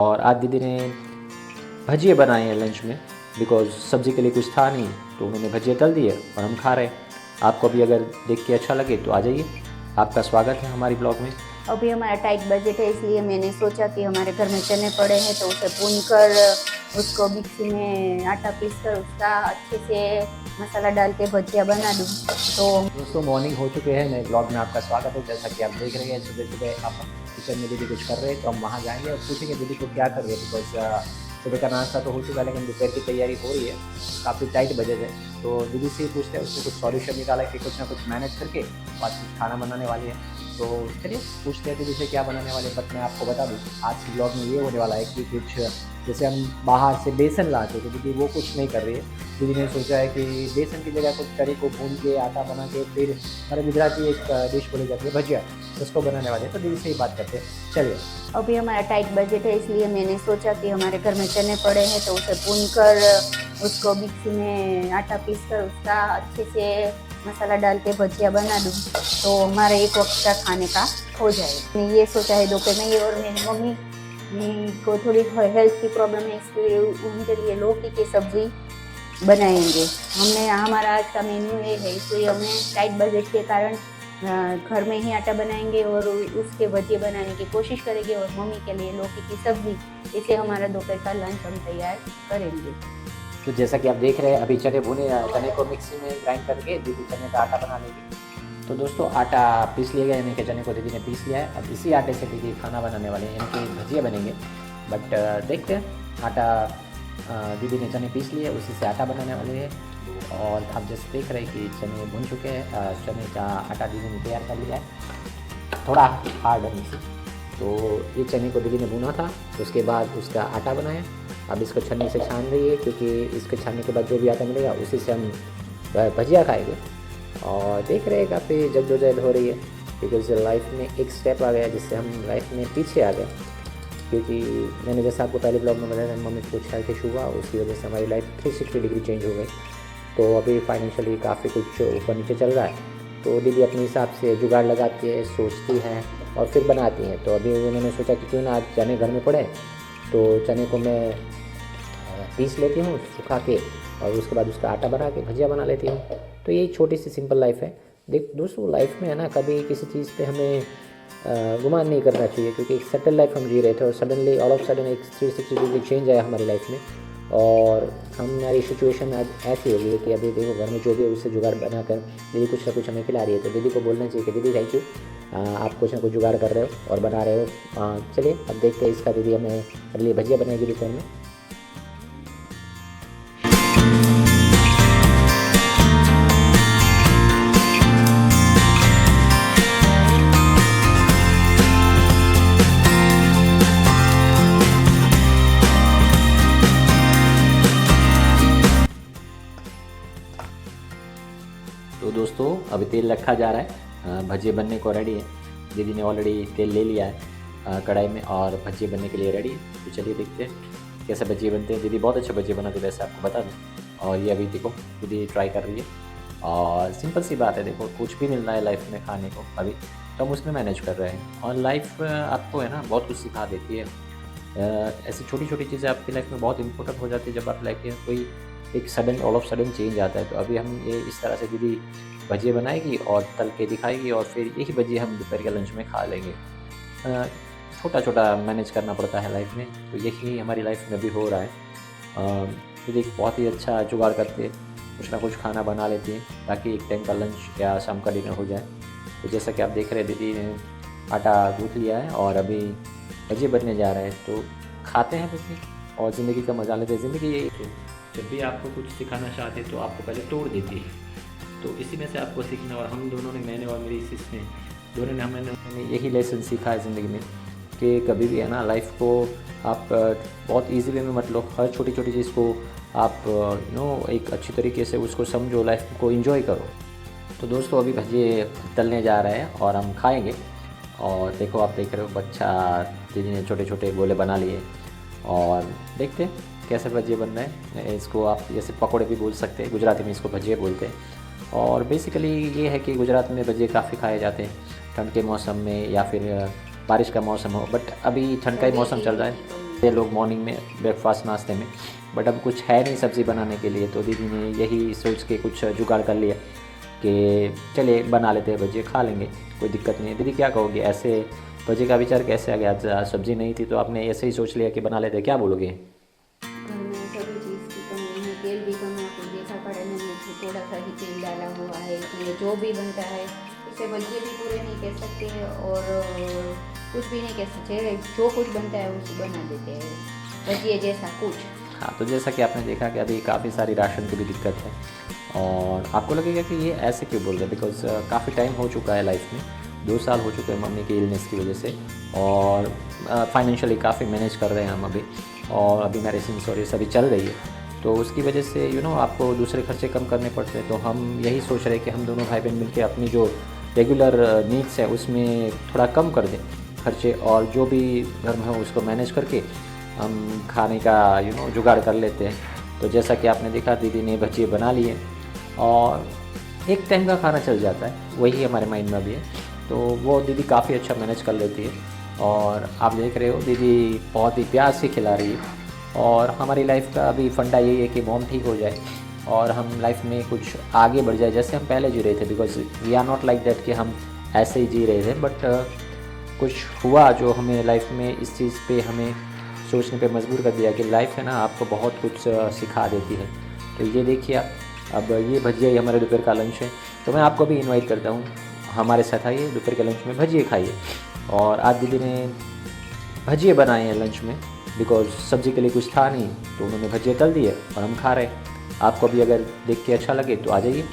और आज दीदी ने भजिए बनाए हैं लंच में, बिकॉज़ सब्ज़ी के लिए कुछ था नहीं तो उन्होंने भजिए तल दिए और हम खा रहे हैं। आपको भी अगर देख के अच्छा लगे तो आ जाइए, आपका स्वागत है हमारी ब्लॉग में। अभी हमारा टाइट बजट है, इसलिए मैंने सोचा कि हमारे घर में चने पड़े हैं तो उसे भूनकर उसको मिक्सी में आटा पीस कर उसका अच्छे से मसाला डाल के भजिया बना दूँ। तो दोस्तों मॉर्निंग हो चुके हैं, नए ब्लॉग में आपका स्वागत है। जैसा कि आप देख रहे हैं सुबह सुबह आप किचन में दीदी कुछ कर रहे हैं तो हम वहाँ जाएंगे और पूछेंगे दीदी को क्या कर रहे हैं। बिकॉज सुबह का नाश्ता तो हो चुका है लेकिन दोपहर की तैयारी हो रही है, काफ़ी टाइट बजट है। तो दीदी से ही पूछते हैं, उसको कुछ सॉल्यूशन निकाला कि कुछ ना कुछ मैनेज करके आज कुछ खाना बनाने वाली है। तो चलिए पूछते हैं दीदी से क्या बनाने वाले हैं। बट मैं आपको बता दूँ आज की ब्लॉग में ये होने वाला है कि कुछ जैसे हम बाहर से बेसन लाते तो दीदी वो कुछ नहीं कर रही है। दीदी ने सोचा है कि बेसन की जगह कुछ करी को भून के आटा बना के फिर हमारे गुजराती एक डिश बोली जाती है भजिया, उसको बनाने वाले हैं। तो दीदी से ही बात करते हैं, चलिए। अभी हमारा टाइट बजट है, इसलिए मैंने सोचा कि हमारे घर में चने पड़े हैं तो उसे भूनकर उसको मिक्सी में आटा पीस कर उसका अच्छे से मसाला डाल के भजिया बना दूँ तो हमारे एक वक्त का खाने का हो जाए। मैंने ये सोचा है दोपहर में। ये और मेरी मम्मी को थोड़ी हेल्थ की प्रॉब्लम है, इसलिए उनके लिए लौकी की सब्ज़ी बनाएंगे। हमने हमारा आज का मेन्यू ये है, इसलिए हमने टाइट बजट के कारण घर में ही आटा बनाएंगे और उसके भजिए बनाने की कोशिश करेंगे और मम्मी के लिए लौकी की सब्ज़ी। इसे हमारा दोपहर का लंच हम तैयार करेंगे। तो जैसा कि आप देख रहे हैं अभी चने भुने, चने को मिक्सी में ग्राइंड करके दीदी चने का आटा बना लेगी। तो दोस्तों आटा पीस लिया गया, यानी कि चने को दीदी ने पीस लिया है। अब इसी आटे से दीदी खाना बनाने वाले हैं, यानी कि भजिया बनेंगे। बट देखते हैं, आटा दीदी ने चने पीस लिए, उसी से आटा बनाने वाले हैं। और आप जैसे देख रहे हैं कि चने भुन चुके हैं, चने का आटा दीदी ने तैयार कर लिया है, थोड़ा हार्ड है मिक्सी। तो ये चने को दीदी ने भुना था, उसके बाद उसका आटा बनाया। अब इसको छन्नी से छान रही है, क्योंकि इसके छानने के बाद जो भी आटा मिलेगा उसी से हम भजिया खाएंगे। और देख रहे हैं काफ़ी जद्दोजहद हो रही है, बिकॉज लाइफ में एक स्टेप आ गया जिससे हम लाइफ में पीछे आ गए। क्योंकि मैंने जैसा आपको पहले ब्लॉग में बताया, मम्मी को कुछ हेल्थ इशू हुआ, उसकी वजह से हमारी लाइफ 360 डिग्री चेंज हो गई। तो अभी फाइनेंशियली काफ़ी कुछ ऊपर नीचे चल रहा है। तो दीदी अपने हिसाब से जुगाड़ लगाती है, सोचती है और फिर बनाती है। तो अभी उन्होंने सोचा कि क्यों ना आज चने घर में पड़े, तो चने को मैं पीस लेती हूँ सुखा के और उसके बाद उसका आटा बना के भजिया बना लेती हूँ। तो ये छोटी सी सिंपल लाइफ है। देख दोस्तों, लाइफ में है ना, कभी किसी चीज़ पे हमें गुमान नहीं करना चाहिए, क्योंकि एक सेटल लाइफ हम जी रहे थे और सडनली ऑल ऑफ सडन एक 360 डिग्री चेंज आया हमारी लाइफ में। और हमारी सिचुएशन आज ऐसी हो गई है कि अभी देखो घर में जो भी है उससे जुगाड़ बनाकर दीदी कुछ ना कुछ हमें खिला रही है। तो दीदी को बोलना चाहिए कि दीदी थैंक यू, आप कुछ ना कुछ जुगाड़ कर रहे हो और बना रहे हो। चलिए अब देखते हैं इसका दीदी हमें मेरे लिए भजिया बनाएगी दोपहर में। तो दोस्तों अभी तेल रखा जा रहा है, भजिए बनने को रेडी है। दीदी ने ऑलरेडी तेल ले लिया है कढ़ाई में और भजिए बनने के लिए रेडी है। तो चलिए देखते हैं कैसे भजिए बनते हैं। दीदी बहुत अच्छे भजिए बनाती है, वैसे आपको बता दूँ। और ये अभी देखो दीदी ट्राई कर रही है। और सिंपल सी बात है, देखो कुछ भी मिल रहा है लाइफ में खाने को अभी, तो हम उसमें मैनेज कर रहे हैं। और लाइफ आपको है ना बहुत कुछ सिखा देती है। ऐसी छोटी छोटी चीज़ें आपकी लाइफ में बहुत इंपॉर्टेंट हो जाती है जब आप लाइफ में कोई एक sudden all of sudden change आता है। तो अभी हम ये इस तरह से दीदी भजिए बनाएगी और तल के दिखाएगी और फिर यही भजिए हम दोपहर के लंच में खा लेंगे। छोटा छोटा मैनेज करना पड़ता है लाइफ में, तो यही हमारी लाइफ में भी हो रहा है। दीदी बहुत ही अच्छा जुगाड़ करते हैं, कुछ ना कुछ खाना बना लेती हैं ताकि एक टाइम का लंच या शाम का डिनर हो जाए। तो जैसा कि आप देख रहे हैं दीदी ने आटा गूँथ लिया है और अभी भजिए बनने जा रहे हैं। तो खाते हैं भजिए और ज़िंदगी का मजा लेते हैं। ज़िंदगी यही है, जब भी आपको कुछ सिखाना चाहते तो आपको पहले तोड़ देती है। तो इसी में से आपको सीखना, और हम दोनों ने, मैंने और मेरी सिस ने, दोनों ने हमने यही लेसन सीखा है ज़िंदगी में कि कभी भी है ना लाइफ को आप बहुत ईजी वे में मत लो। हर छोटी छोटी चीज़ को आप एक अच्छी तरीके से उसको समझो, लाइफ को एंजॉय करो। तो दोस्तों अभी भजिए तलने जा रहे हैं और हम खाएँगे। और देखो आप देख रहे हो बच्चा दीदी ने छोटे छोटे गोले बना लिए और देखते हैं कैसे भजिए बन रहे हैं। इसको आप जैसे पकौड़े भी बोल सकते हैं, गुजराती में इसको भजिए बोलते हैं। और बेसिकली ये है कि गुजरात में भजिए काफ़ी खाए जाते हैं ठंड के मौसम में या फिर बारिश का मौसम हो। बट अभी ठंड का ही मौसम चल रहा है ये लोग मॉर्निंग में ब्रेकफास्ट नाश्ते में, बट अब कुछ है नहीं सब्ज़ी बनाने के लिए, तो दीदी ने यही सोच के कुछ जुगाड़ कर लिया कि चलिए बना लेते हैं भजिए, खा लेंगे, कोई दिक्कत नहीं है। दीदी क्या कहोगे, ऐसे भजिए का विचार कैसे आ गया? आज सब्ज़ी नहीं थी तो आपने ऐसे ही सोच लिया कि बना लेते हैं, क्या बोलोगे? घर में सभी चीज़ की कमी है, तेल भी कम है, आपको देखा कढ़ाई में मुझे थोड़ा सा ही तेल डाला हुआ है, इसलिए जो भी बनता है इसे भजिए भी पूरे नहीं कह सकते और कुछ भी नहीं कह सकते, जो कुछ बनता है उसे बना देते हैं भजिए जैसा कुछ। हाँ, तो जैसा कि आपने देखा कि अभी काफ़ी सारी राशन की भी दिक्कत है, और आपको लगेगा कि ये ऐसे क्यों बोल रहे हैं, बिकॉज़ काफ़ी टाइम हो चुका है लाइफ में, 2 साल हो चुके हैं मम्मी की इलनेस की वजह से, और फाइनेंशियली काफ़ी मैनेज कर रहे हैं हम अभी, और अभी मेडिसिन और ये सभी चल रही है, तो उसकी वजह से आपको दूसरे खर्चे कम करने पड़ते हैं। तो हम यही सोच रहे हैं कि हम दोनों भाई बहन मिलकर अपनी जो रेगुलर नीड्स है उसमें थोड़ा कम कर दें खर्चे, और जो भी घर में हो उसको मैनेज करके हम खाने का जुगाड़ कर लेते हैं। तो जैसा कि आपने देखा, दीदी ने भजिए बना लिए और एक टाइम का खाना चल जाता है, वही हमारे माइंड में भी है, तो वो दीदी काफ़ी अच्छा मैनेज कर लेती है। और आप देख रहे हो दीदी बहुत ही प्यार से खिला रही है, और हमारी लाइफ का अभी फंडा यही है कि मॉम ठीक हो जाए और हम लाइफ में कुछ आगे बढ़ जाए जैसे हम पहले जी रहे थे, because we are not like that कि हम ऐसे ही जी रहे थे, बट कुछ हुआ जो हमें लाइफ में इस चीज़ पे हमें सोचने पे मजबूर कर दिया कि लाइफ है ना आपको बहुत कुछ सिखा देती है। तो ये देखिए आप, अब ये भजिया ही हमारे दोपहर का लंच है, तो मैं आपको भी इनवाइट करता हूँ हमारे साथ आइए, दोपहर के लंच में भजिए खाइए। और आज दीदी ने भजिए बनाए हैं लंच में, बिकॉज सब्ज़ी के लिए कुछ था नहीं, तो उन्होंने भजिए तल दिए और हम खा रहे हैं। आपको भी अगर देख के अच्छा लगे तो आ जाइए,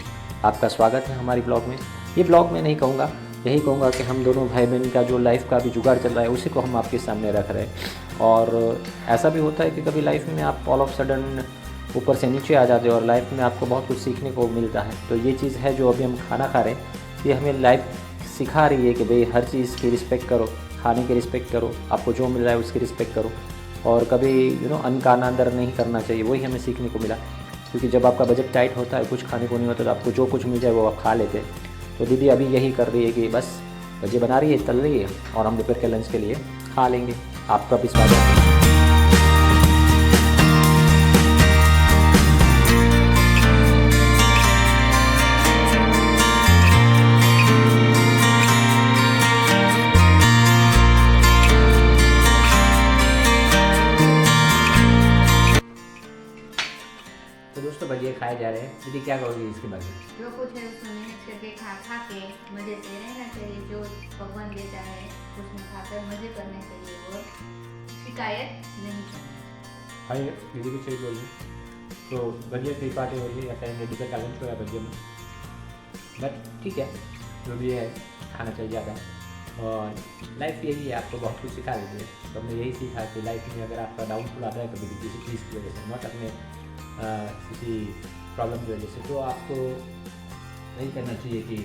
आपका स्वागत है हमारी ब्लॉग में। ये ब्लॉग में नहीं कहूँगा, यही कहूँगा कि हम दोनों भाई बहन का जो लाइफ का भी जुगाड़ चल रहा है उसी को हम आपके सामने रख रहे हैं। और ऐसा भी होता है कि कभी लाइफ में आप ऑल ऑफ सडन ऊपर से नीचे आ जाते हो और लाइफ में आपको बहुत कुछ सीखने को मिलता है। तो ये चीज़ है जो अभी हम खाना खा रहे हैं, ये हमें लाइफ सिखा रही है कि भाई हर चीज़ की रिस्पेक्ट करो, खाने की रिस्पेक्ट करो, आपको जो मिल रहा है उसकी रिस्पेक्ट करो, और कभी अन्न का अनादर नहीं करना चाहिए। वही हमें सीखने को मिला, क्योंकि जब आपका बजट टाइट होता है, कुछ खाने को नहीं होता, तो आपको जो कुछ मिल जाए वो आप खा लेते हैं। तो दीदी अभी यही कर रही है कि बस भजिए बना रही है, तल रही है, और हम दोपहर के लंच के लिए खा लेंगे। आपका भी स्वागत है। तो दोस्तों भजिए खाए जा रहे हैं, दीदी क्या कहोगी इसके बारे में? जो कुछ है उसमें मेहनत करके खा के मज़े से रहना चाहिए, जो भगवान देता है उसमें खाकर मज़े करने चाहिए और शिकायत नहीं करनी। हाँ, दीदी भी सही बोली। तो भजिए कई पार्टी हो रही है, या दोपहर का लंच हो या भजिए में, बट ठीक है, जो भी है खाना चल जाता है। और लाइफ यही है, आपको बहुत कुछ सिखा देती है। तो हमने यही सीखा कि लाइफ में अगर आपका डाउनफॉल आता है कभी किसी चीज़ की वजह से, नॉट अपने किसी प्रॉब्लम की वजह से, तो आपको नहीं करना चाहिए कि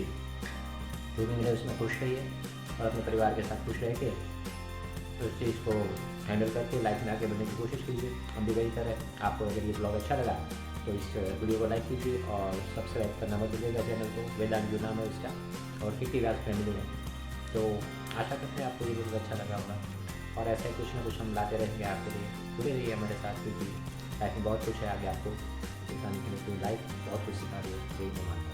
जो भी मिले उसमें खुश रहिए और अपने परिवार के साथ खुश रह के तो उस चीज़ को हैंडल करके लाइफ में आगे बढ़ने की कोशिश कीजिए। हम भी वही करें। आपको अगर ये ब्लॉग अच्छा लगा तो इस वीडियो को लाइक कीजिए और सब्सक्राइब करना मत भूलिएगा चैनल को। वेदांत जो नाम है उसका, और किटी व्यास फैमिली है। तो आशा करते हैं आपको ये वीडियो अच्छा लगा होगा, और ऐसा ही कुछ ना कुछ हम लाते रहेंगे आपके लिए। जुड़े रहिए हमारे साथ, क्योंकि लाइफ में बहुत कुछ है आगे आपको सिखाने के लिए। तो लाइफ बहुत कुछ सिखा रही है, यही मैं मानता हूं।